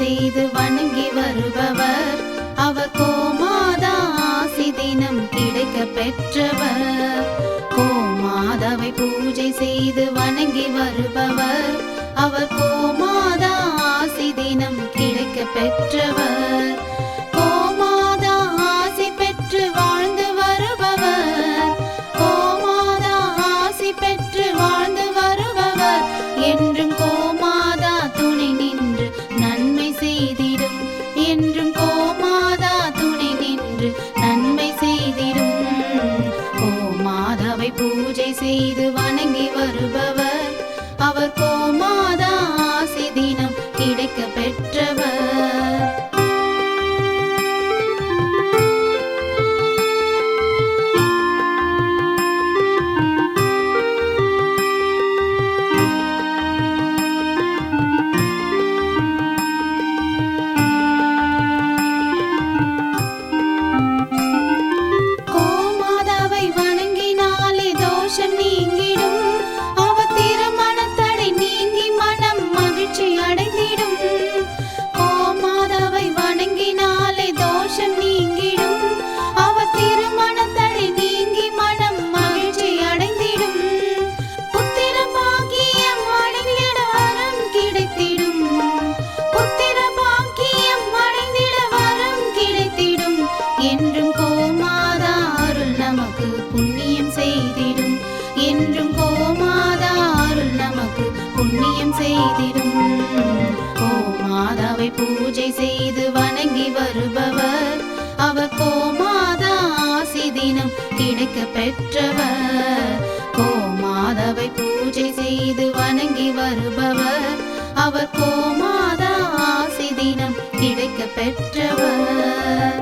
செய்து வணங்கி வருபவர். அவர் கோமாதா ஆசி தினம் கிடைக்க பெற்றவர். கோமாதாவை பூஜை செய்து வணங்கி வருபவர். அவர் கோமாதா ஆசி தினம் கிடைக்க பெற்றவர். கோமாதா ஆசி பெற்று வாழ்ந்து வருபவர். கோமாதா ஆசி பெற்று வாழ்ந்து வருபவர். என்றும் கோமாதா துணை நின்று நன்மை செய்திடும். என்றும் கோமாதா துணை நின்று நன்மை செய்திடும். கோமாதாவை பூஜை செய்து வணங்கி வருபவர். அவர் கோமாதா ஆசி தினம் கிடைக்க பெற்றவர். கோமாதாவை வணங்கினாலே தோஷம் நீங்கிடும். அவர் திருமணத்தடை நீங்கி மனம் மகிழ்ச்சி அடைந்திடும். கோமாதாவை வணங்கினாலே தோஷம் நீங்கிடும். அவர் திருமணத்தடை நீங்கி மனம் மகிழ்ச்சி அடைந்திடும். புத்திர பாக்கியம் அடைந்திட வரம் கிடைத்திடும். புத்திர பாக்கியம் அடைந்திட வரம் கிடைத்திடும். என்றும் கோமாதா அருள் நமக்கு புண்ணியம் செய்திடும். என்றும் கோமாதா அருள் நமக்கு புண்ணியம் செய்திடும். கோமாதாவை பூஜை செய்து வணங்கி வருபவர். அவர் கோமாதா ஆசி தினம் கிடைக்க பெற்றவர். கோமாதாவை பூஜை செய்து வணங்கி வருபவர். அவர் கோமாதா ஆசி தினம் கிடைக்க பெற்றவர்.